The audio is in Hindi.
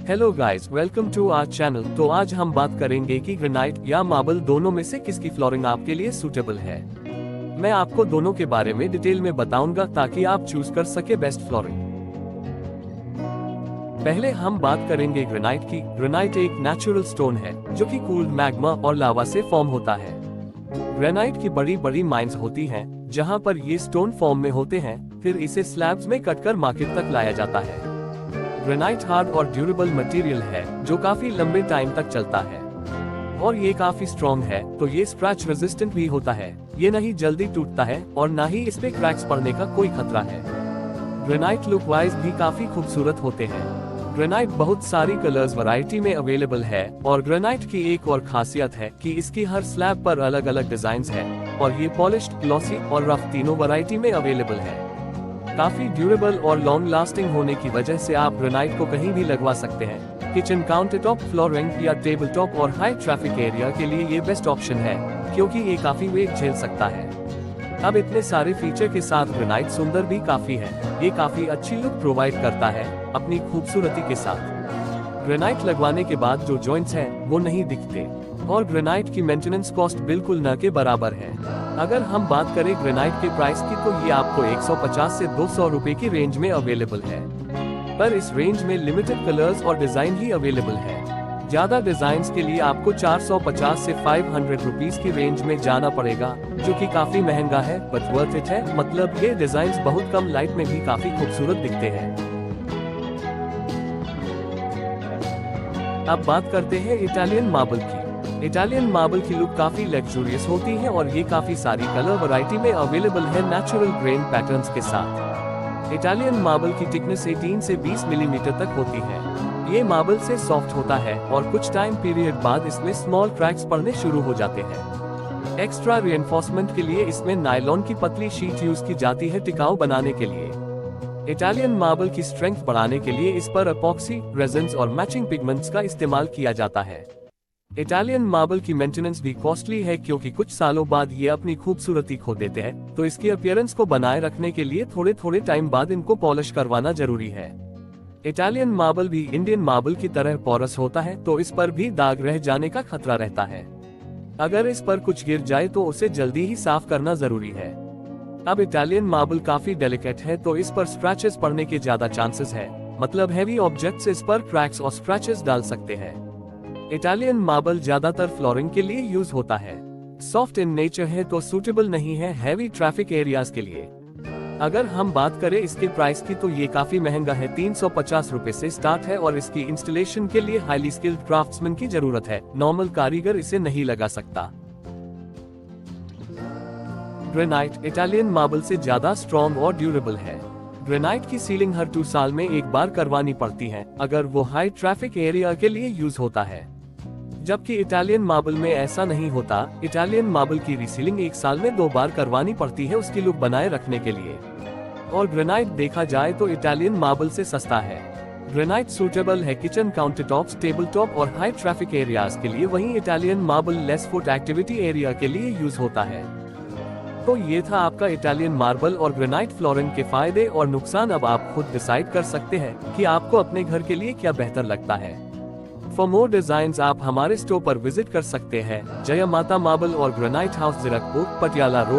Hello guys, welcome to our channel. तो आज हम बात करेंगे कि ग्रेनाइट या मार्बल दोनों में से किसकी फ्लोरिंग आपके लिए सूटेबल है। मैं आपको दोनों के बारे में डिटेल में बताऊंगा ताकि आप चूज कर सके बेस्ट फ्लोरिंग। पहले हम बात करेंगे ग्रेनाइट की। ग्रेनाइट एक नेचुरल स्टोन है जो कि कूल्ड मैग्मा और लावा से फॉर्म होता है। ग्रेनाइट की बड़ी बड़ी माइंस होती हैं जहां पर ये स्टोन फॉर्म में होते हैं, फिर इसे स्लैब्स में कटकर मार्केट तक लाया जाता है। ग्रेनाइट हार्ड और ड्यूरेबल मटेरियल है जो काफी लंबे टाइम तक चलता है और ये काफी स्ट्रॉन्ग है, तो ये स्क्रैच रेजिस्टेंट भी होता है। ये नहीं जल्दी टूटता है और ना ही इस पे क्रैक्स पड़ने का कोई खतरा है। ग्रेनाइट लुक वाइज भी काफी खूबसूरत होते हैं। ग्रेनाइट बहुत सारी कलर्स वैरायटी में अवेलेबल है और ग्रेनाइट की एक और खासियत है कि इसकी हर स्लैब पर अलग अलग डिजाइन है और ये पॉलिश्ड, ग्लॉसी और रफ तीनों वैरायटी में अवेलेबल है। काफी ड्यूरेबल और लॉन्ग लास्टिंग होने की वजह से आप ग्रेनाइट को कहीं भी लगवा सकते हैं। किचन, काउंटर टॉप, फ्लोरिंग या टेबल टॉप और हाई ट्रैफिक एरिया के लिए ये बेस्ट ऑप्शन है क्योंकि ये काफी वेट झेल सकता है। अब इतने सारे फीचर के साथ ग्रेनाइट सुंदर भी काफी है। ये काफी अच्छी लुक प्रोवाइड करता है अपनी खूबसूरती के साथ। ग्रेनाइट लगवाने के बाद जो जॉइंट्स हैं वो नहीं दिखते और ग्रेनाइट की मेंटेनेंस कॉस्ट बिल्कुल न के बराबर है। अगर हम बात करें ग्रेनाइट के प्राइस की तो ये आपको 150 से 200 रुपए की रेंज में अवेलेबल है, पर इस रेंज में लिमिटेड कलर्स और डिजाइन ही अवेलेबल है। ज्यादा डिजाइन के लिए आपको 450 से 500 रुपीज की रेंज में जाना पड़ेगा, जो कि काफी महंगा है बट वर्थ इट है। मतलब ये डिजाइन बहुत कम लाइट में भी काफी खूबसूरत दिखते हैं। अब बात करते हैं इटालियन मार्बल की। इटालियन मार्बल की लुक काफी लग्जूरियस होती है और ये काफी सारी कलर वैरायटी में अवेलेबल है नेचुरल ग्रेन पैटर्न्स के साथ। इटालियन मार्बल की थिकनेस 18 से 20 मिलीमीटर तक होती है। ये मार्बल से सॉफ्ट होता है और कुछ टाइम पीरियड बाद इसमें स्मॉल क्रैक्स पड़ने शुरू हो जाते हैं। एक्स्ट्रा रिइंफोर्समेंट के लिए इसमें नायलॉन की पतली शीट यूज की जाती है टिकाऊ बनाने के लिए। इटालियन मार्बल की स्ट्रेंथ बढ़ाने के लिए इस पर एपॉक्सी, रेजिन्स और मैचिंग पिगमेंट्स का इस्तेमाल किया जाता है। इटालियन मार्बल की मेंटेनेंस भी कॉस्टली है क्योंकि कुछ सालों बाद ये अपनी खूबसूरती खो देते हैं, तो इसकी अपीयरेंस को बनाए रखने के लिए थोड़े थोड़े टाइम बाद इनको पॉलिश करवाना जरूरी है। इटालियन मार्बल भी इंडियन मार्बल की तरह पोरस होता है, तो इस पर भी दाग रह जाने का खतरा रहता है। अगर इस पर कुछ गिर जाए तो उसे जल्दी ही साफ करना जरूरी है। अब इटालियन मार्बल काफी डेलिकेट है, तो इस पर स्क्रैचेस पड़ने के ज्यादा चांसेस है। मतलब हैवी ऑब्जेक्ट्स इस पर क्रैक्स और स्क्रैचेस डाल सकते हैं। इटालियन मार्बल ज्यादातर फ्लोरिंग के लिए यूज होता है। सॉफ्ट इन नेचर है तो सूटेबल नहीं है हैवी ट्रैफिक एरियाज के लिए। अगर हम बात करें इसके प्राइस की तो ये काफी महंगा है। 350 रुपए से स्टार्ट है और इसकी इंस्टॉलेशन के लिए हाईली स्किल्ड क्राफ्ट्समैन की जरूरत है। नॉर्मल कारीगर इसे नहीं लगा सकता। ग्रेनाइट इटालियन मार्बल से ज्यादा स्ट्रॉन्ग और ड्यूरेबल है। ग्रेनाइट की सीलिंग हर 2 साल में एक बार करवानी पड़ती है अगर वो हाई ट्रैफिक एरिया के लिए यूज होता है, जबकि इटालियन मार्बल में ऐसा नहीं होता। इटालियन मार्बल की रीसीलिंग 1 साल में 2 बार करवानी पड़ती है उसकी लुक बनाए रखने के लिए। और ग्रेनाइट देखा जाए तो इटालियन मार्बल से सस्ता है। ग्रेनाइट सूटेबल है kitchen, counter tops, table top और हाई ट्रैफिक एरियाज के लिए, वहीं Italian marble less foot activity area के लिए यूज होता है। तो ये था आपका इटालियन मार्बल और ग्रेनाइट फ्लोरिंग के फायदे और नुकसान। अब आप खुद डिसाइड कर सकते हैं कि आपको अपने घर के लिए क्या बेहतर लगता है। फॉर मोर डिजाइन्स आप हमारे स्टोर पर विजिट कर सकते हैं। जय माता मार्बल और granite house, Zirakpur, Patiala road.